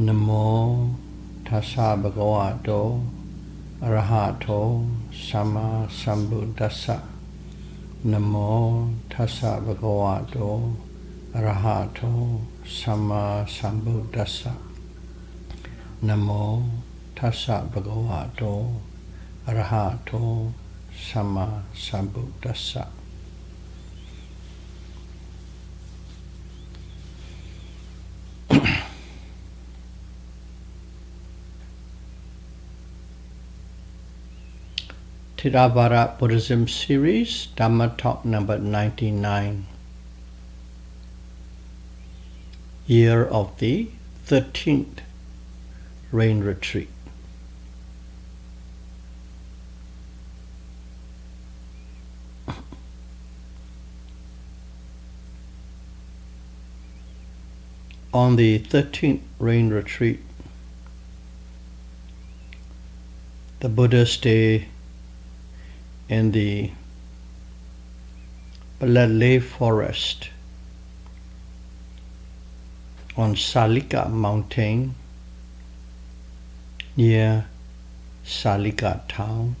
Namo tassa bhagavato arahato samma sambuddhassa. Namo tassa bhagavato arahato samma sambuddhassa. Namo tassa bhagavato arahato samma sambuddhassa. Theravada Buddhism series, Dhamma talk number 99. Year of the 13th rain retreat. On the 13th rain retreat, the Buddha stayed in the Balale forest on Salika mountain near Salika town.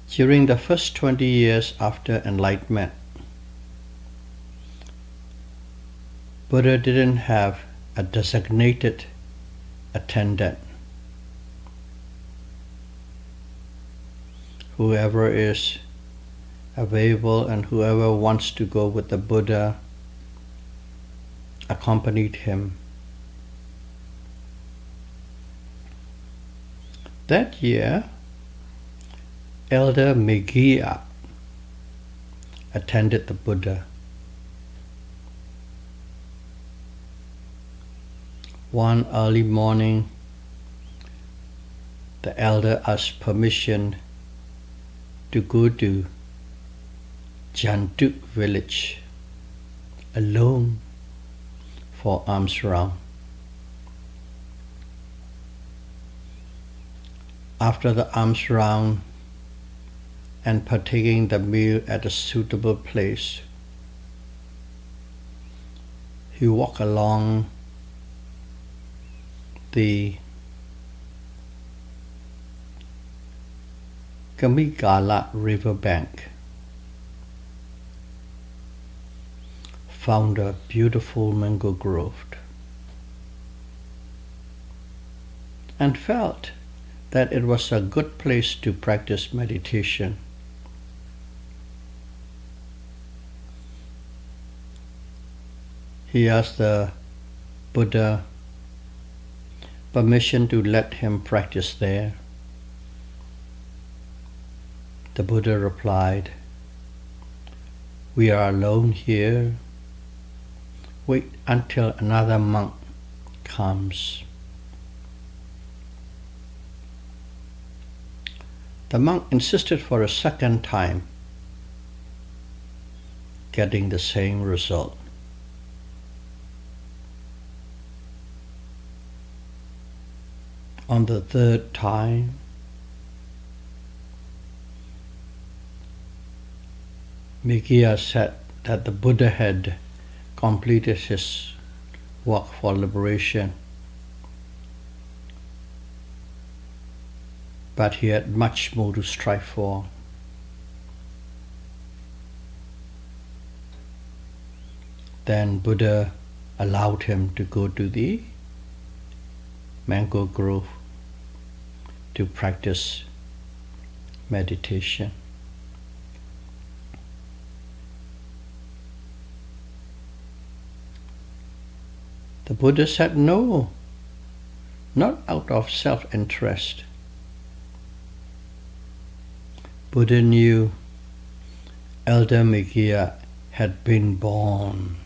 During the first 20 years after enlightenment, Buddha didn't have a designated attendant. Whoever is available and whoever wants to go with the Buddha accompanied him. That year, Elder Megia attended the Buddha. One early morning, the elder asked permission to go to Jantuk village alone for alms round. After the alms round and partaking the meal at a suitable place, he walked along the Kamigala riverbank, found a beautiful mango grove, and felt that it was a good place to practice meditation. He asked the Buddha permission to let him practice there. The Buddha replied, "We are alone here. Wait until another monk comes." The monk insisted for a second time, getting the same result. On the third time, Megia said that the Buddha had completed his work for liberation, but he had much more to strive for. Then Buddha allowed him to go to the mango grove to practice meditation. The Buddha said no, not out of self-interest. Buddha knew Elder Megia had been born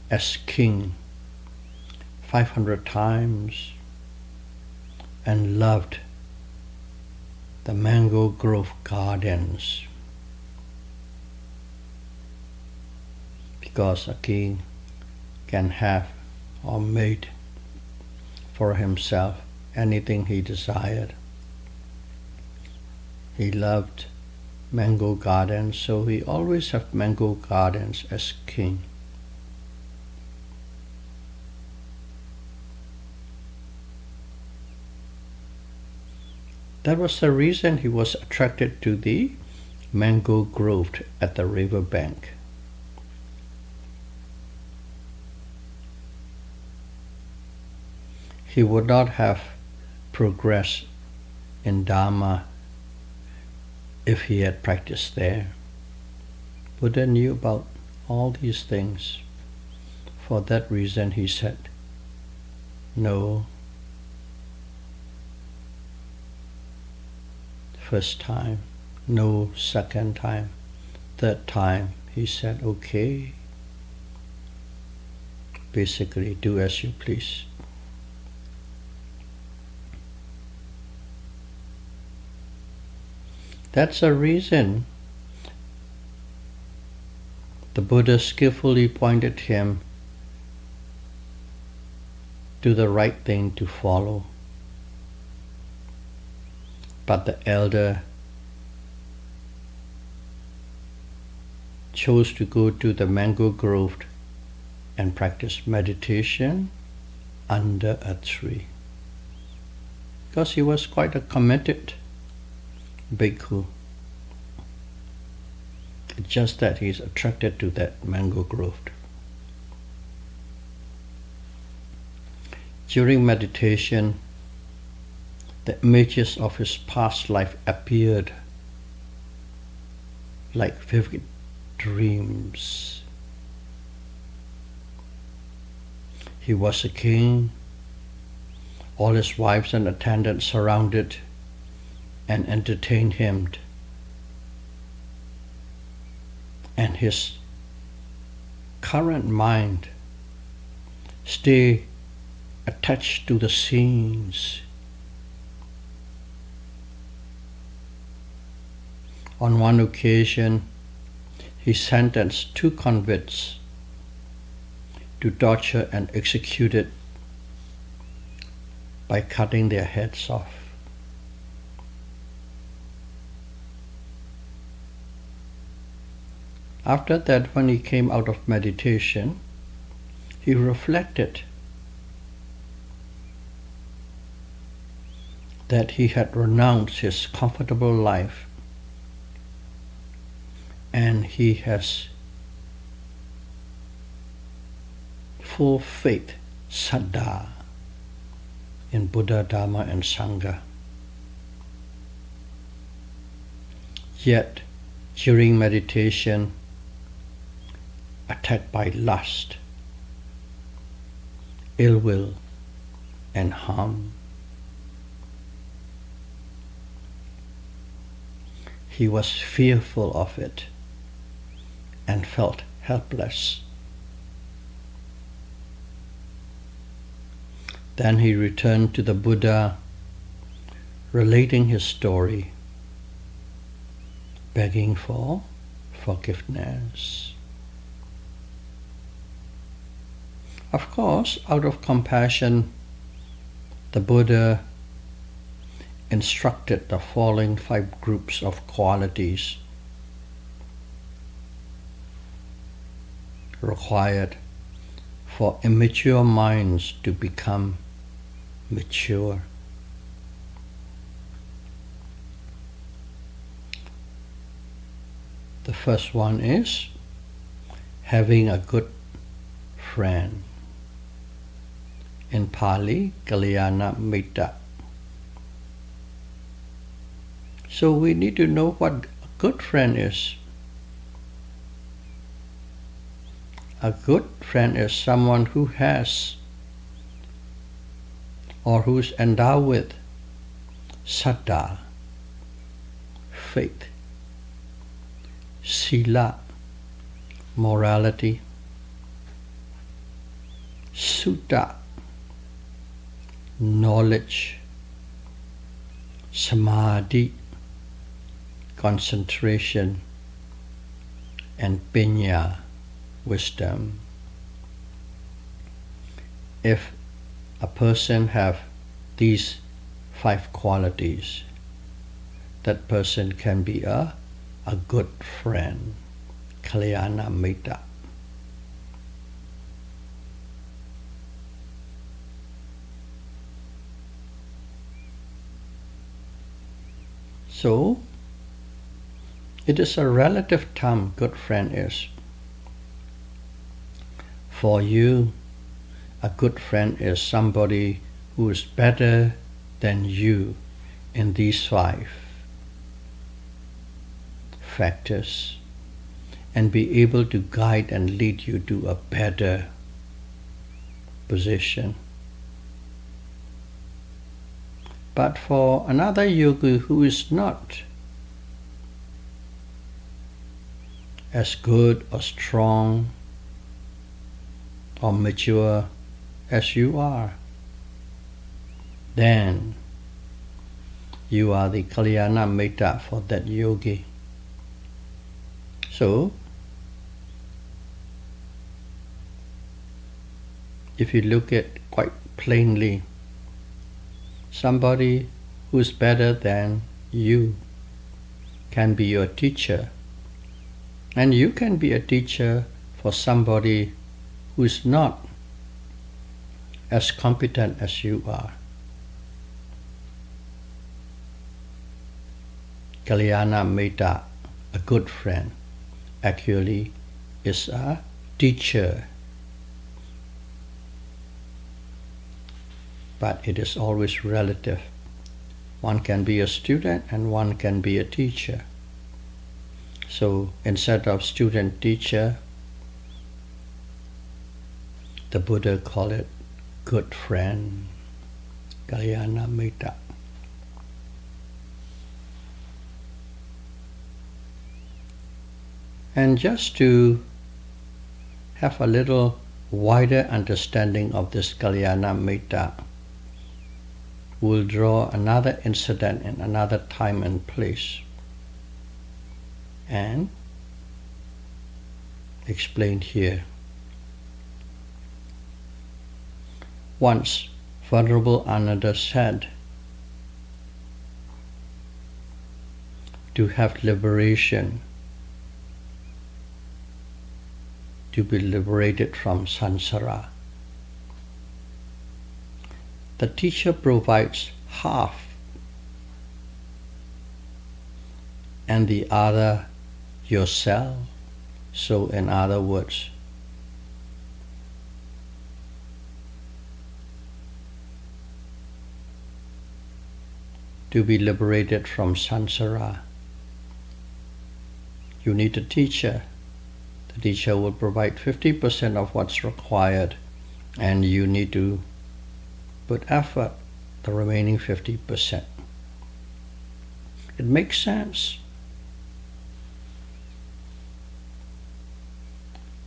as king 500 times and loved the mango grove gardens, because a king can have or made for himself anything he desired. He loved mango gardens, so he always have mango gardens as king. That was the reason he was attracted to the mango grove at the river bank. He would not have progressed in Dharma if he had practiced there. Buddha knew about all these things. For that reason he said, no. First time, no second time. Third time, he said, okay. Basically, do as you please. That's a reason the Buddha skillfully pointed him to the right thing to follow. But the elder chose to go to the mango grove and practice meditation under a tree, because he was quite a committed bhikkhu. It's just that he's attracted to that mango grove. During meditation, the images of his past life appeared like vivid dreams. He was a king. All his wives and attendants surrounded and entertained him. And his current mind stayed attached to the scenes. On one occasion, he sentenced 2 convicts to torture and executed by cutting their heads off. After that, when he came out of meditation, he reflected that he had renounced his comfortable life and he has full faith, saddha, in Buddha, Dharma and Sangha. Yet, during meditation, attacked by lust, ill will, and harm, he was fearful of it and felt helpless. Then he returned to the Buddha, relating his story, begging for forgiveness. Of course, out of compassion, the Buddha instructed the following 5 groups of qualities required for immature minds to become mature. The first one is having a good friend. In Pali, Kalyana Mitta. So we need to know what a good friend is. A good friend is someone who has or who is endowed with saddha, faith, sila, morality, sutta, knowledge, samadhi, concentration, and pinya, wisdom. If a person have these 5 qualities, that person can be a a good friend, Kalyana Mitta. So, it is a relative term, good friend is. For you, a good friend is somebody who is better than you in these 5 factors and be able to guide and lead you to a better position. But for another yogi who is not as good or strong or mature as you are, then you are the Kalyana Mitta for that yogi. So, if you look at quite plainly, somebody who is better than you can be your teacher, and you can be a teacher for somebody who is not as competent as you are. Kalyana Mitta, a good friend, actually is a teacher. But it is always relative. One can be a student and one can be a teacher. So instead of student-teacher, the Buddha called it good friend, Kalyana Mitta. And just to have a little wider understanding of this Kalyana Mitta, we'll draw another incident in another time and place and explain here. Once, Venerable Ananda said, to have liberation, to be liberated from samsara, the teacher provides half and the other yourself. So in other words, to be liberated from samsara, you need a teacher. The teacher will provide 50% of what's required, and you need to put effort, the remaining 50%. It makes sense.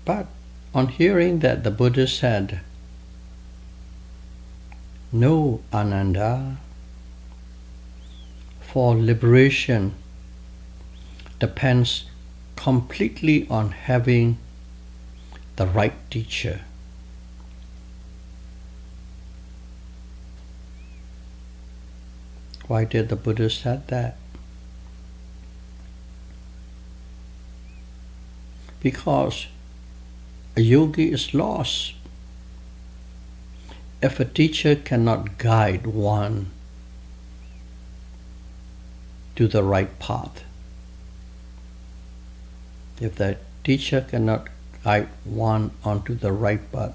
But on hearing that, the Buddha said, "No, Ananda, for liberation depends completely on having the right teacher." Why did the Buddha say that? Because a yogi is lost if a teacher cannot guide one to the right path. If the teacher cannot guide one onto the right path,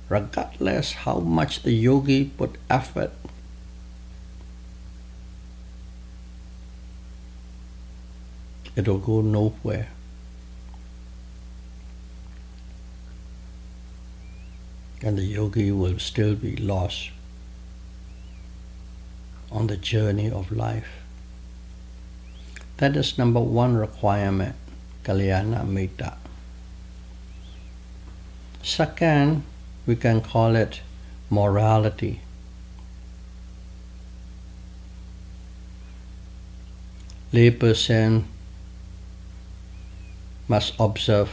regardless how much the yogi put effort, it will go nowhere. And the yogi will still be lost on the journey of life. That is number 1 requirement, Kalyana Mitta. Second, we can call it morality. Layperson must observe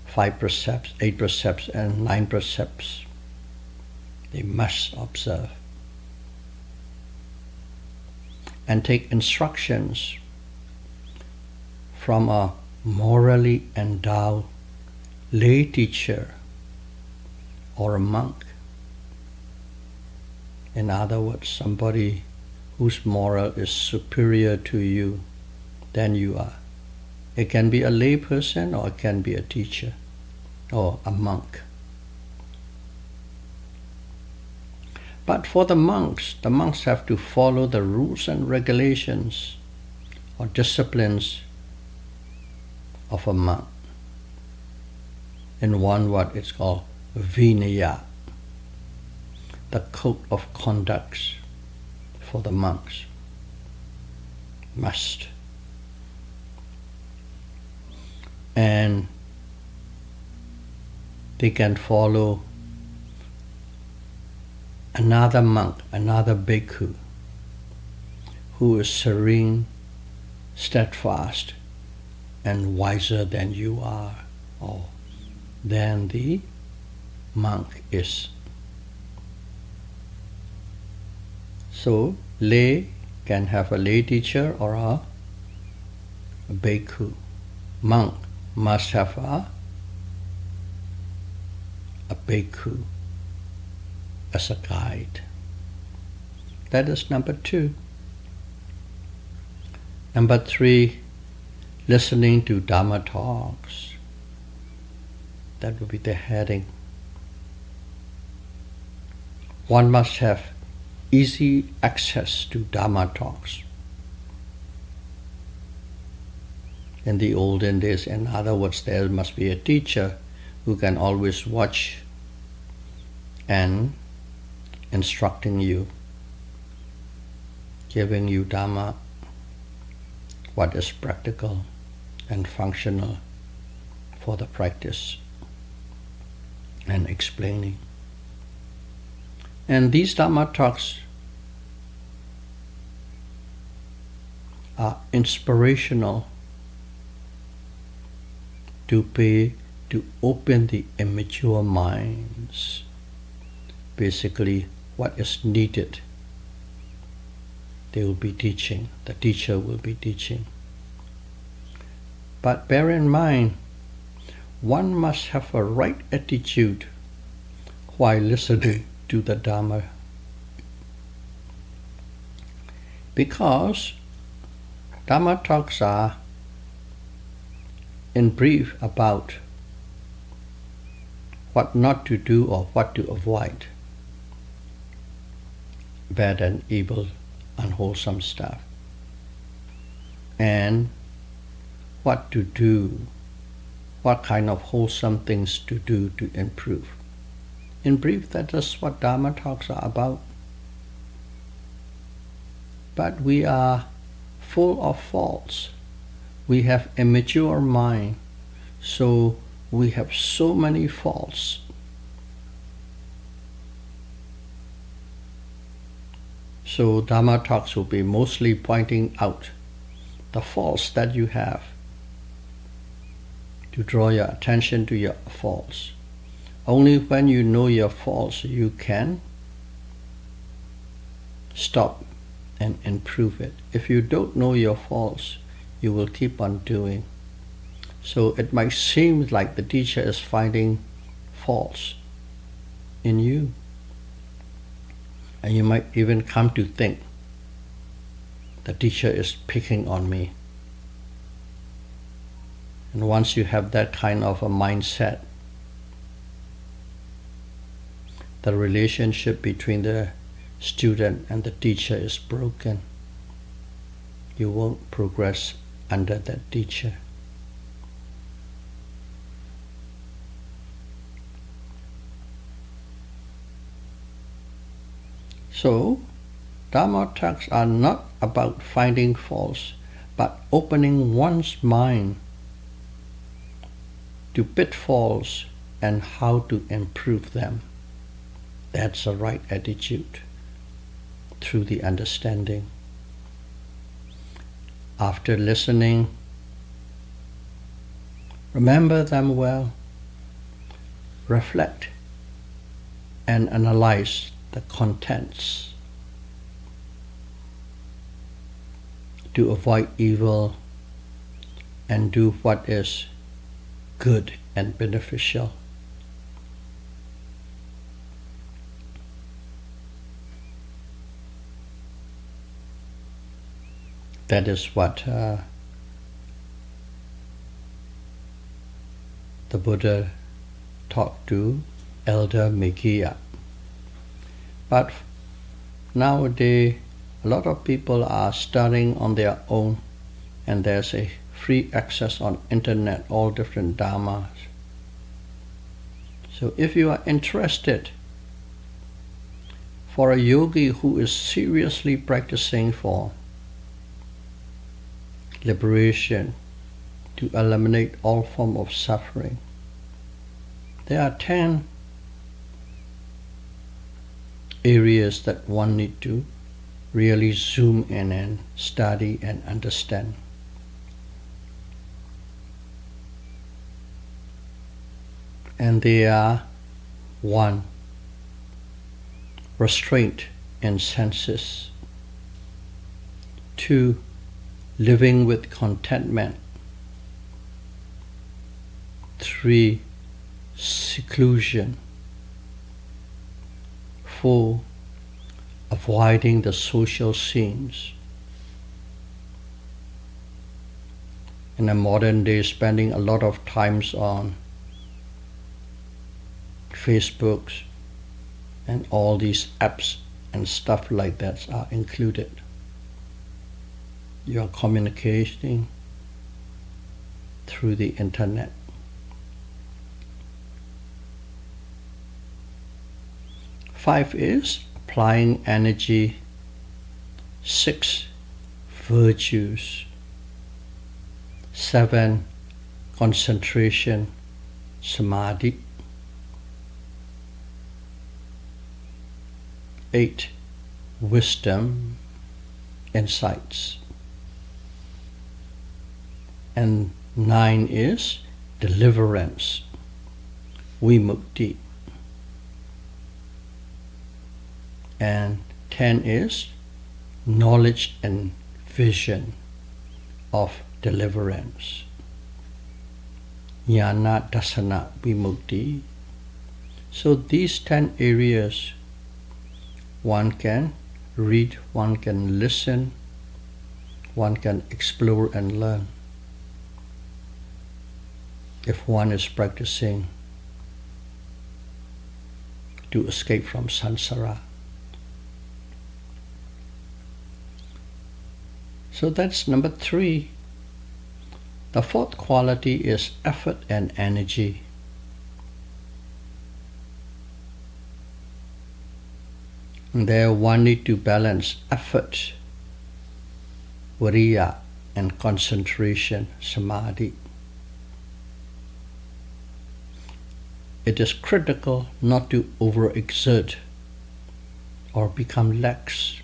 5 precepts, 8 precepts, and 9 precepts. They must observe and take instructions from a morally endowed lay teacher or a monk. In other words, somebody whose moral is superior to you than you are. It can be a lay person or it can be a teacher or a monk. But for the monks have to follow the rules and regulations or disciplines of a monk. In one word, it's called Vinaya, the code of conduct for the monks. Must. And they can follow another monk, another bhikkhu, who is serene, steadfast, and wiser than you are, or than the monk is. So, lay can have a lay teacher or a bhikkhu. Monk must have a bhikkhu as a guide. That is number 2. Number 3, listening to Dhamma talks. That would be the heading. One must have easy access to Dhamma talks. In the olden days, in other words, there must be a teacher who can always watch and instructing you, giving you Dhamma, what is practical and functional for the practice, and explaining. And these Dhamma talks are inspirational to open the immature minds. Basically, what is needed, they will be teaching, the teacher will be teaching. But bear in mind, one must have a right attitude while listening to the Dhamma. Because Dhamma talks are, in brief, about what not to do or what to avoid. Bad and evil, unwholesome stuff. And what to do, what kind of wholesome things to do to improve. In brief, that is what Dhamma talks are about. But we are full of faults. We have immature mind, so we have so many faults. So Dhamma talks will be mostly pointing out the faults that you have, to draw your attention to your faults. Only when you know your faults, you can stop and improve it. If you don't know your faults, you will keep on doing. So it might seem like the teacher is finding faults in you. And you might even come to think, the teacher is picking on me. And once you have that kind of a mindset, the relationship between the student and the teacher is broken. You won't progress under that teacher. So, Dhamma talks are not about finding faults, but opening one's mind to pitfalls and how to improve them. That's the right attitude through the understanding. After listening, remember them well, reflect and analyze the contents to avoid evil, and do what is good and beneficial. That is what the Buddha taught to Elder Mikiya. But nowadays, a lot of people are studying on their own, and there's a free access on internet, all different dharmas. So if you are interested for a yogi who is seriously practicing for liberation, to eliminate all form of suffering, there are 10 areas that one need to really zoom in and study and understand. And they are: 1. Restraint in senses. 2. Living with contentment. 3. Seclusion. 4. Avoiding the social scenes. In a modern day, spending a lot of times on Facebooks and all these apps and stuff like that are included. You are communicating through the internet. 5 is applying energy. 6, virtues. 7, concentration, samadhi. 8, wisdom, insights. And 9 is deliverance, vimukti. And 10 is knowledge and vision of deliverance, jnana dasana vimukti. So these 10 areas one can read, one can listen, one can explore and learn if one is practicing to escape from samsara. So that's number 3. The 4th quality is effort and energy. And there one need to balance effort, viriya, and concentration, samadhi. It is critical not to overexert or become lax.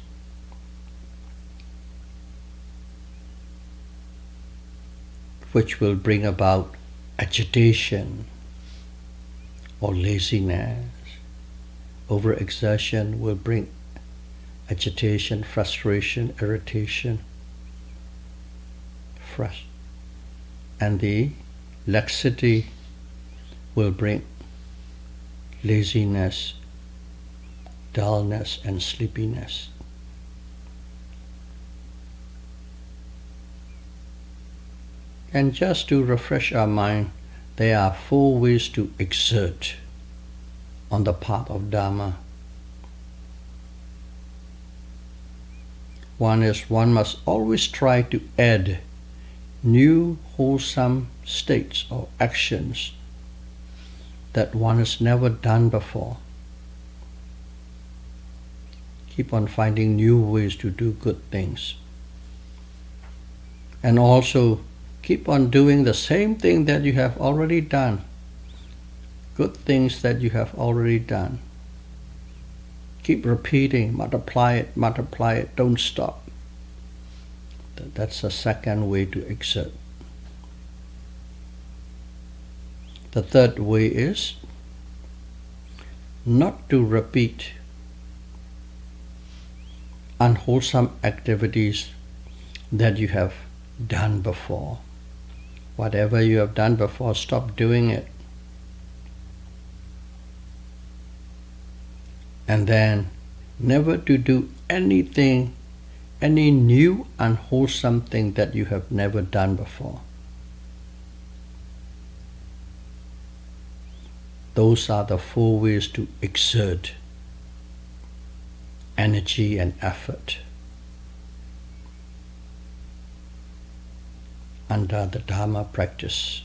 Which will bring about agitation or laziness. Overexertion will bring agitation, frustration, irritation, and the laxity will bring laziness, dullness, and sleepiness. And just to refresh our mind, there are 4 ways to exert on the path of Dharma. One is one must always try to add new wholesome states or actions that one has never done before. Keep on finding new ways to do good things. And also keep on doing the same thing that you have already done. Good things that you have already done. Keep repeating, multiply it, don't stop. That's the second way to exert. The third way is not to repeat unwholesome activities that you have done before Whatever you have done before, stop doing it. And then never to do anything, any new unwholesome thing that you have never done before. Those are the 4 ways to exert energy and effort under the Dharma practice.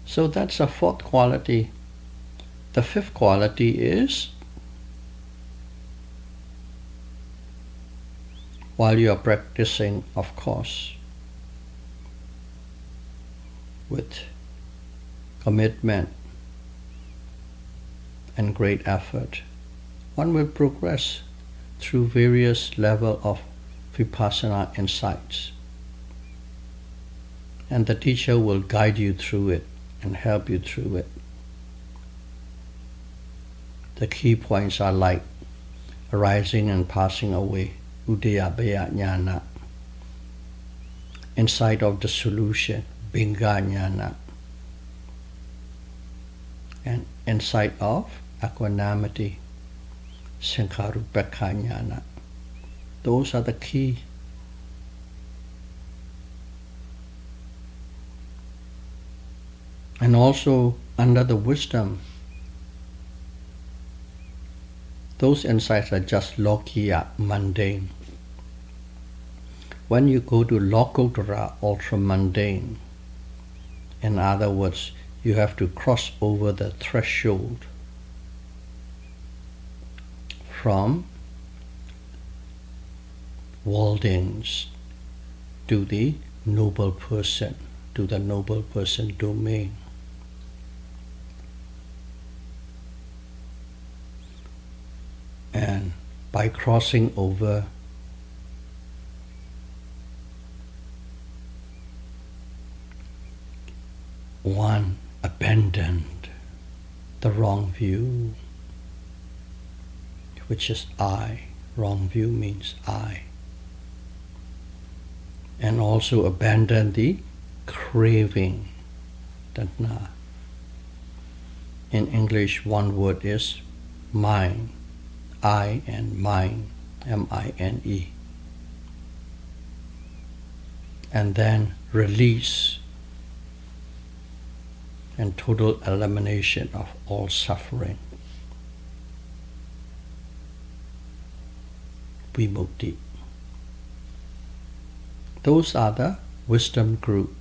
So that's a 4th quality. The 5th quality is, while you are practicing, of course, with commitment and great effort, one will progress through various levels of vipassana insights. And the teacher will guide you through it and help you through it. The key points are like arising and passing away, udayabhaya jnana, insight of the solution, bhinga jnana, and insight of equanimity, sankharupekkha jnana. Those are the key. And also under the wisdom, those insights are just lokiya, mundane. When you go to lokuttara, ultra mundane, in other words, you have to cross over the threshold from worldlings to the noble person, to the noble person domain. And by crossing over, one abandoned the wrong view, which is I. Wrong view means I. And also abandon the craving, tanha. In English, one word is mine. I and mine, M-I-N-E. And then release and total elimination of all suffering. Vimukti. Those are the wisdom group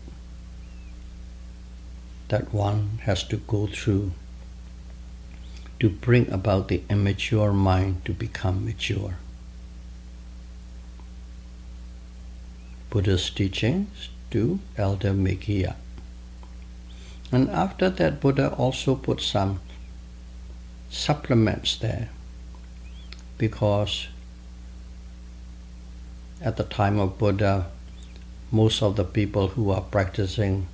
that one has to go through to bring about the immature mind to become mature. Buddha's teachings to Elder Mekiya. And after that, Buddha also put some supplements there, because at the time of Buddha, most of the people who are practicing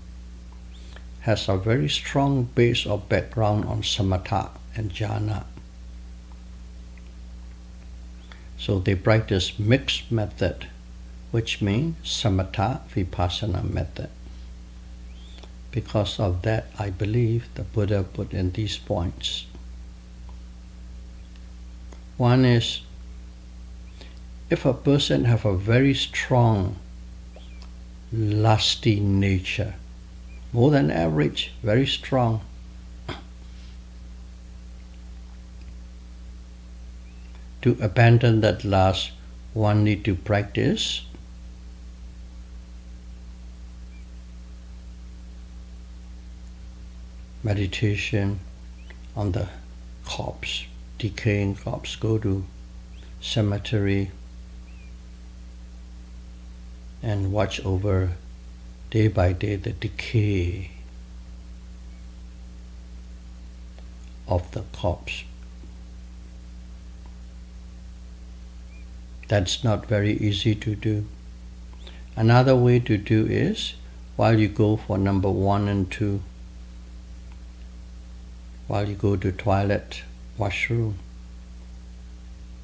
has a very strong base or background on samatha and jhana. So they practice mixed method, which means samatha vipassana method. Because of that, I believe the Buddha put in these points. One is, if a person have a very strong lusty nature, more than average, very strong, to abandon that lust, one need to practice meditation on the corpse, decaying corpse. Go to cemetery and watch over day by day the decay of the corpse. That's not very easy to do. Another way to do is, while you go for number 1 and 2, while you go to toilet, washroom,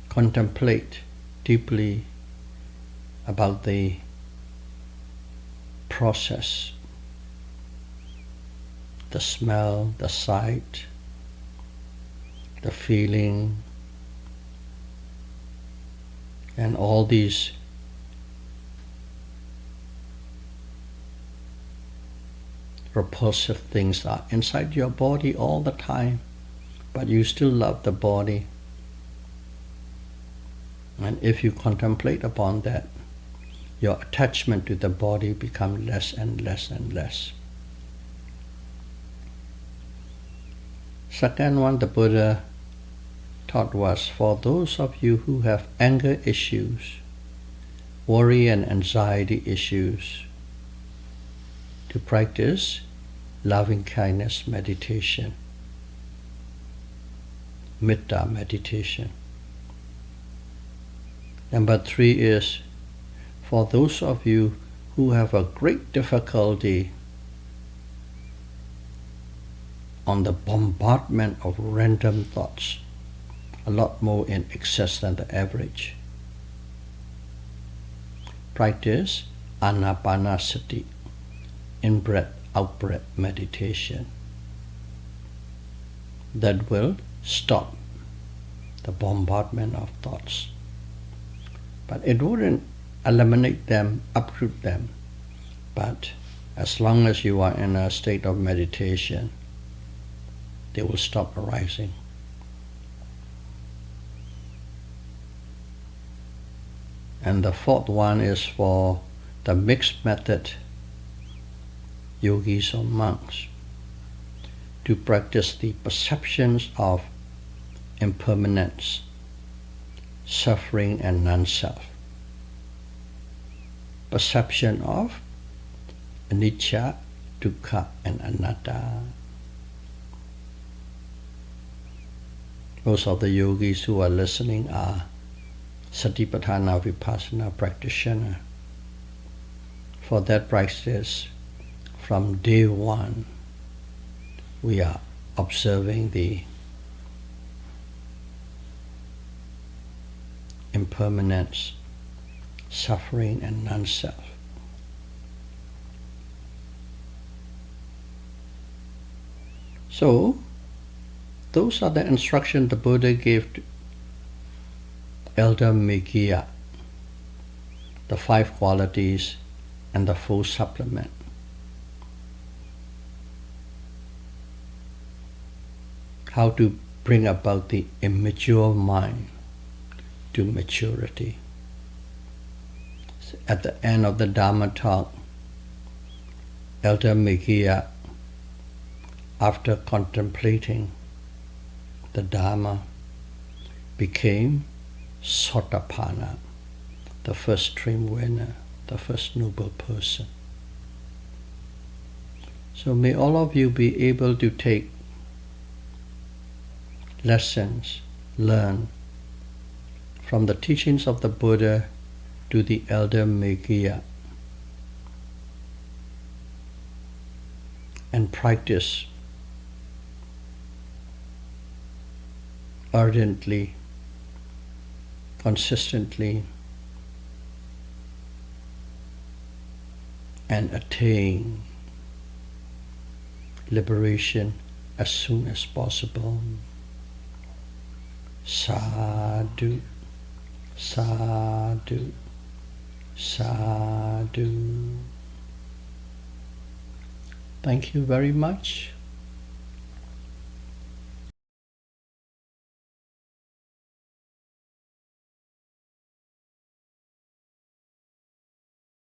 contemplate deeply about the process, the smell, the sight, the feeling, and all these repulsive things are inside your body all the time, but you still love the body. And if you contemplate upon that, your attachment to the body becomes less and less and less. Second one, the Buddha taught was for those of you who have anger issues, worry and anxiety issues, to practice loving kindness meditation, metta meditation. Number 3 is for those of you who have a great difficulty on the bombardment of random thoughts, a lot more in excess than the average. Practice anapanasati, in-breath, out-breath meditation. That will stop the bombardment of thoughts. But it wouldn't eliminate them, uproot them. But as long as you are in a state of meditation, they will stop arising. And the fourth one is for the mixed method yogis or monks, to practice the perceptions of impermanence, suffering and non-self. Perception of anicca, dukkha and anatta. Most of the yogis who are listening are Satipatthana Vipassana practitioners. For that practice, from day one, we are observing the impermanence, suffering and non-self. So, those are the instructions the Buddha gave to Elder Megia, the 5 qualities and the full supplement. How to bring about the immature mind to maturity. At the end of the Dharma talk, Elder Megia, after contemplating the Dharma, became Sotapanna, the first stream winner, the first noble person. So may all of you be able to take lessons learned from the teachings of the Buddha to the Elder Megia and practice ardently, consistently, and attain liberation as soon as possible. Sadhu, sadhu, sadhu. Thank you very much.